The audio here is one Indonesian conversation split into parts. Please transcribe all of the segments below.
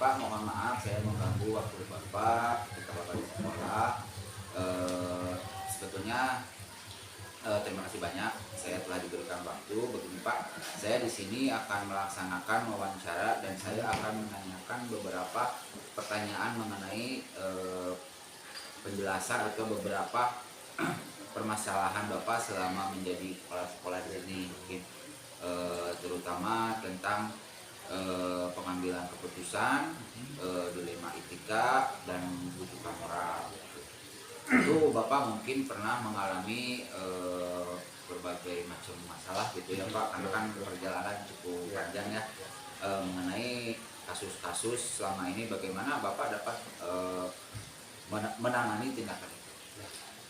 Pak, mohon maaf saya mengganggu waktu Bapak ketika Bapak di sekolah. Sebetulnya terima kasih banyak saya telah diberikan waktu. Begini Pak, saya di sini akan melaksanakan wawancara dan saya akan menanyakan beberapa pertanyaan mengenai penjelasan atau beberapa permasalahan Bapak selama menjadi kepala sekolah di sini, mungkin terutama tentang pengambilan keputusan, dilema etika dan rujukan moral. Itu Bapak mungkin pernah mengalami berbagai macam masalah gitu ya Pak, karena kan perjalanan cukup panjang ya, mengenai kasus-kasus selama ini bagaimana Bapak dapat menangani tindakan itu.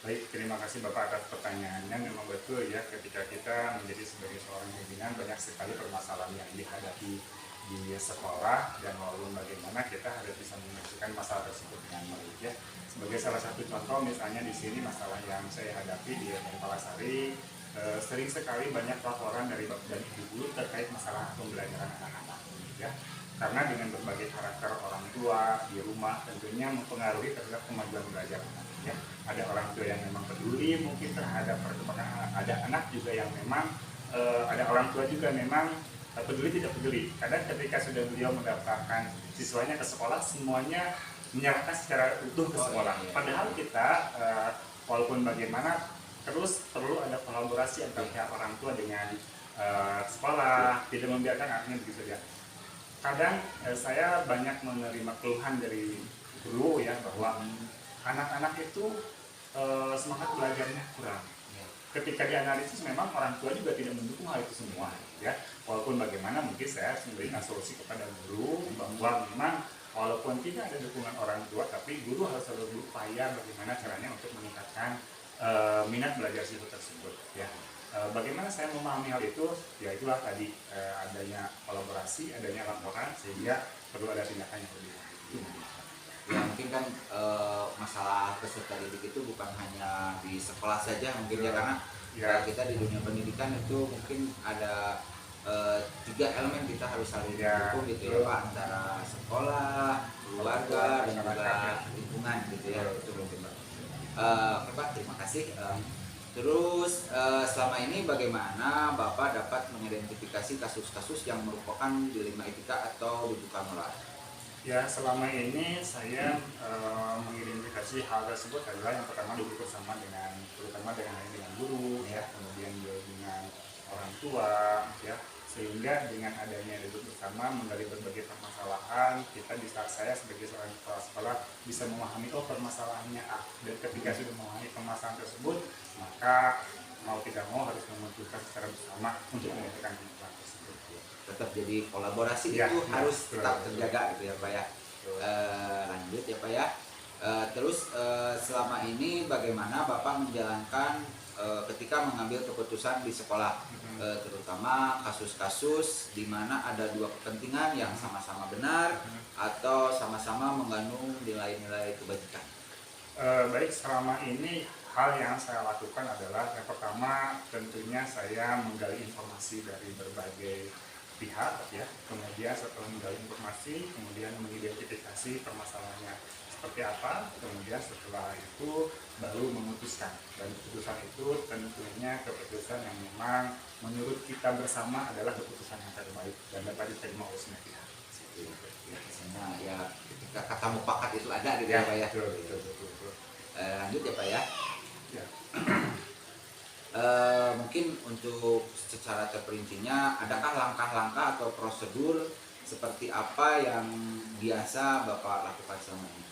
Baik, terima kasih Bapak atas pertanyaannya. Memang betul ya, ketika kita menjadi sebagai seorang pimpinan banyak sekali permasalahan yang dihadapi di sekolah, dan walaupun bagaimana kita harus bisa menyelesaikan masalah tersebut dengan baik ya. Sebagai salah satu contoh, misalnya di sini masalah yang saya hadapi di Palasari, sering sekali banyak laporan dari bapak dan ibu guru terkait masalah pembelajaran anak-anak ya. Karena dengan berbagai karakter orang tua di rumah tentunya mempengaruhi terhadap kemajuan belajar anak ya. Ada orang tua yang memang peduli mungkin terhadap perkembangan anak, ada anak juga yang memang ada orang tua juga memang peduli tidak peduli. Kadang ketika sudah beliau mendaftarkan siswanya ke sekolah, semuanya menyerahkan secara utuh ke sekolah. Padahal kita walaupun bagaimana terus perlu ada kolaborasi antara pihak orang tua dengan sekolah, tidak membiarkan anaknya begitu saja. Kadang saya banyak menerima keluhan dari guru ya, bahwa anak-anak itu semangat belajarnya kurang. Ketika dianalisis memang orang tua juga tidak mendukung hal itu semua ya. Walaupun bagaimana mungkin saya memberikan solusi kepada guru bahwa memang walaupun tidak ada dukungan orang tua, tapi guru harus selalu berupaya bagaimana caranya untuk meningkatkan minat belajar siswa tersebut ya. Bagaimana saya memahami hal itu? Ya itulah tadi, adanya kolaborasi, adanya laporan, sehingga perlu ada tindakan yang lebih lanjut. Ya mungkin kan masalah peserta didik itu bukan hanya di sekolah saja mungkin ya, karena kita di dunia pendidikan itu mungkin ada 3 elemen kita harus saling mendukung gitu ya Pak, antara sekolah, keluarga, dan juga lingkungan gitu ya. Itu mungkin Pak. Oke Pak, terima kasih. Terus selama ini bagaimana Bapak dapat mengidentifikasi kasus-kasus yang merupakan dilema etika atau rujukan moral? Ya, selama ini saya mengidentifikasi hal tersebut adalah yang pertama duduk bersama dengan, terutama dengan guru ya, kemudian juga dengan orang tua ya, sehingga dengan adanya duduk bersama menggali berbagai permasalahan, kita bisa, saya sebagai seorang kepala sekolah bisa memahami permasalahannya dan ketika sudah memahami permasalahan tersebut, maka mau tidak mau harus memutuskan secara bersama untuk menyelesaikan masalah tersebut. Tetap jadi kolaborasi ya, itu ya, harus tetap terjaga gitu ya Pak ya. Lanjut ya Pak ya. Terus selama ini bagaimana Bapak menjalankan ketika mengambil keputusan di sekolah, terutama kasus-kasus di mana ada 2 kepentingan yang sama-sama benar atau sama-sama mengandung nilai-nilai kebajikan? Baik, selama ini hal yang saya lakukan adalah yang pertama tentunya saya menggali informasi dari berbagai pihak ya, kemudian setelah menggali informasi kemudian mengidentifikasi permasalahannya seperti apa, kemudian setelah itu baru memutuskan, dan keputusan itu tentunya keputusan yang memang menurut kita bersama adalah keputusan yang terbaik dan dapat diterima oleh semua pihak. Biasanya ya ketika kata mufakat itu ada gitu ya Pak ya. Betul. Lanjut ya Pak ya. Ya. Mungkin untuk secara terperincinya, adakah langkah-langkah atau prosedur seperti apa yang biasa Bapak lakukan selama ini?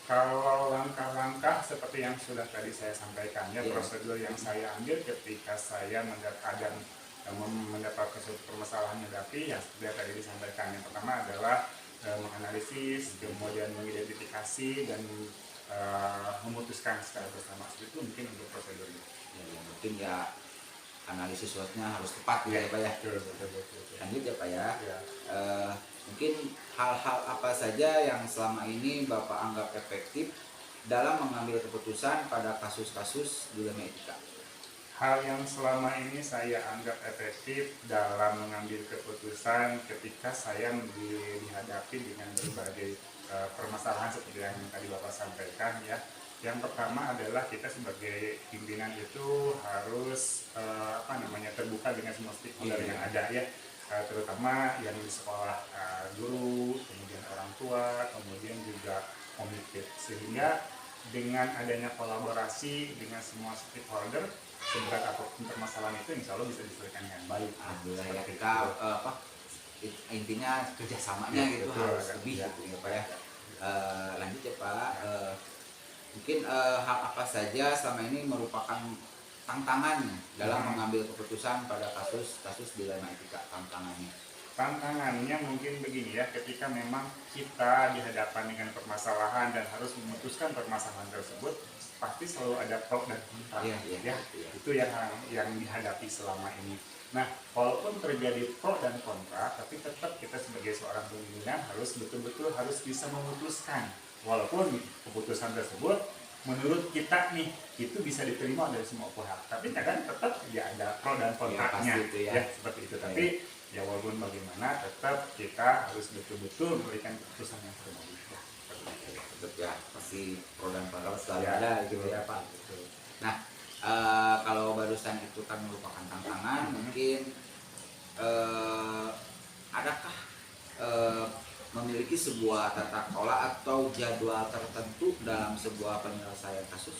Kalau langkah-langkah seperti yang sudah tadi saya sampaikan ya, prosedur yang saya ambil ketika saya mendapat suatu permasalahan hadapi yang sudah tadi disampaikan. Yang pertama adalah menganalisis, kemudian mengidentifikasi dan memutuskan secara bersama. Itu mungkin untuk prosedurnya. Ya, mungkin ya analisis SWOT-nya harus tepat ya Pak ya. Lanjut ya Pak ya. Mungkin hal-hal apa saja yang selama ini Bapak anggap efektif dalam mengambil keputusan pada kasus-kasus dilema etika? Hal yang selama ini saya anggap efektif dalam mengambil keputusan ketika saya dihadapi dengan berbagai permasalahan seperti yang tadi Bapak sampaikan ya. Yang pertama adalah kita sebagai pimpinan itu harus terbuka dengan semua stakeholder yang ada ya. Terutama yang di sekolah, guru, kemudian orang tua, kemudian juga komite, sehingga dengan adanya kolaborasi dengan semua stakeholder, seberat apapun permasalahan itu insya Allah bisa diselesaikan dengan baik. Alhamdulillah ya, kita intinya kerjasamanya ya, gitu betul, harus lebih ya, gitu ya Pak ya. Lanjut ya Pak, mungkin hal apa saja selama ini merupakan tantangan dalam mengambil keputusan pada kasus dilema etika, tantangannya mungkin begini ya, ketika memang kita dihadapkan dengan permasalahan dan harus memutuskan permasalahan tersebut, pasti selalu ada pro dan kontra ya. Itu yang dihadapi selama ini. Nah, walaupun terjadi pro dan kontra, tapi tetap kita sebagai seorang pimpinan harus betul-betul harus bisa memutuskan, walaupun keputusan tersebut menurut kita nih itu bisa diterima dari semua pihak, tapi kadang tetap ya ada pro dan kontranya ya, seperti itu. Tapi ya walaupun bagaimana tetap kita harus betul-betul memberikan keputusan yang terbaik. Tetap ya, pasti pro dan kontra selalu ada gitu ya Pak. Nah, kalau barusan itu kan merupakan tantangan, mungkin adakah memiliki sebuah tata kelola atau jadwal tertentu dalam sebuah penyelesaian kasus?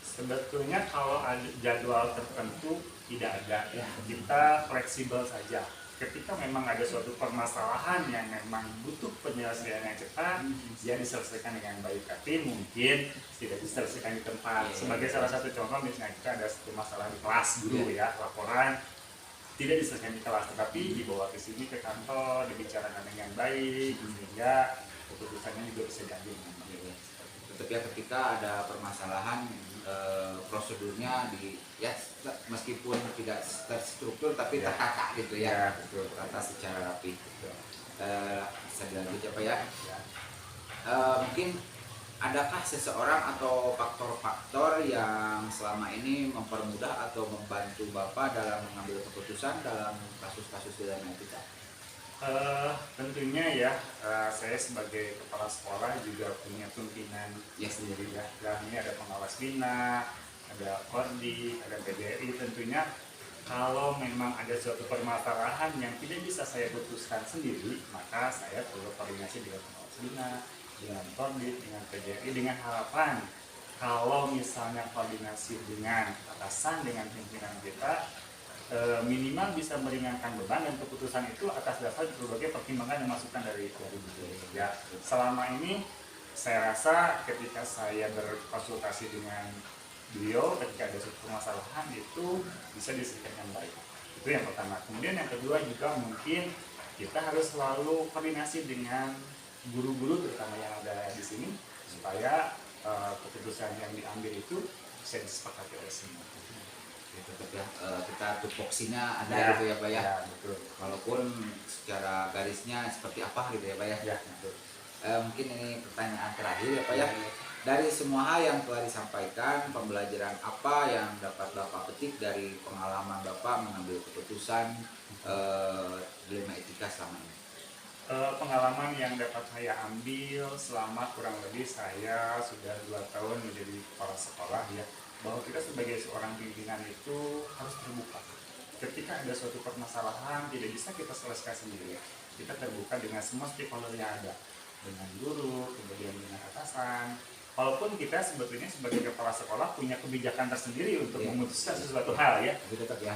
Sebetulnya kalau ada jadwal tertentu tidak ada ya, kita fleksibel saja. Ketika memang ada suatu permasalahan yang memang butuh penyelesaian yang cepat, dia diselesaikan dengan baik, tapi mungkin tidak diselesaikan di tempat. Sebagai salah satu contoh, misalnya kita ada satu masalah di kelas guru ya, laporan tidak diselesaikan di kelas, tetapi dibawa ke sini ke kantor, dibicarakan dengan baik, sehingga keputusannya juga bisa diambil dengan baik. Tetap ya, ketika ada permasalahan, prosedurnya ya meskipun tidak terstruktur tapi tertata gitu ya, tertata secara rapi. Bisa dilanjut ya Pak ya. Mungkin adakah seseorang atau faktor-faktor yang selama ini mempermudah atau membantu Bapak dalam mengambil keputusan dalam kasus-kasus dilema etika? Tentunya ya, saya sebagai kepala sekolah juga punya pimpinan sendiri ya. Dan ini ada pengawas bina, ada Kordi, ada PDRI. Tentunya kalau memang ada suatu permasalahan yang tidak bisa saya putuskan sendiri, maka saya perlu koordinasi dengan pengawas bina, dengan Kordi, dengan PDRI, dengan harapan kalau misalnya koordinasi dengan atasan, dengan pimpinan kita, minimal bisa meringankan beban, dan keputusan itu atas dasar berbagai pertimbangan dan masukan dari ya. Selama ini saya rasa ketika saya berkonsultasi dengan beliau, ketika ada suatu permasalahan itu bisa diselesaikan baik. Itu yang pertama. Kemudian yang kedua juga mungkin kita harus selalu koordinasi dengan guru-guru terutama yang ada di sini, supaya keputusan yang diambil itu bisa disepakati oleh semua. Tetap ya, kita tupoksinya ada gitu ya Pak ya. Betul. Walaupun secara garisnya seperti apa gitu ya Pak ya. Betul. Mungkin ini pertanyaan terakhir ya Pak ya. Dari semua hal yang telah disampaikan, pembelajaran apa yang dapat Bapak petik dari pengalaman Bapak mengambil keputusan dilema etika selama ini? Pengalaman yang dapat saya ambil selama kurang lebih saya sudah 2 tahun menjadi kepala sekolah ya, bahwa kita sebagai seorang pimpinan itu harus terbuka. Ketika ada suatu permasalahan tidak bisa kita selesaikan sendiri, kita terbuka dengan semua stakeholder yang ada, dengan guru, kemudian dengan atasan. Walaupun kita sebetulnya sebagai kepala sekolah punya kebijakan tersendiri untuk memutuskan sesuatu hal ya,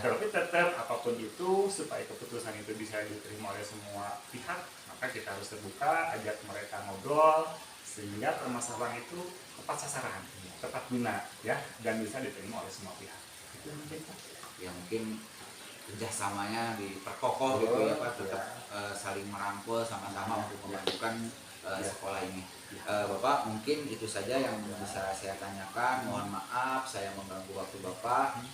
tapi tetap apapun itu supaya keputusan itu bisa diterima oleh semua pihak, maka kita harus terbuka, ajak mereka ngobrol sehingga permasalahan itu tepat sasaran, tepat guna ya, dan bisa diterima oleh semua pihak. Itu mungkin Pak. Ya mungkin kerjasamanya diperkokoh gitu ya Pak, tetap saling merangkul sama-sama untuk memajukan sekolah ini. Bapak, mungkin itu saja yang bisa saya tanyakan. Mohon maaf saya mengganggu waktu Bapak.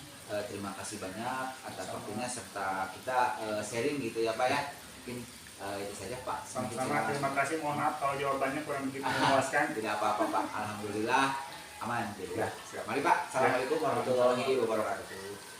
Terima kasih banyak atas waktunya serta kita sharing gitu ya Pak ya. Mungkin itu saja Pak. Sama-sama, terima kasih. Mohon maaf kalau jawabannya kurang begitu memuaskan. Tidak apa-apa Pak. Alhamdulillah aman gitu Ya, ya. siap. Mari Pak, assalamualaikum warahmatullahi wabarakatuh.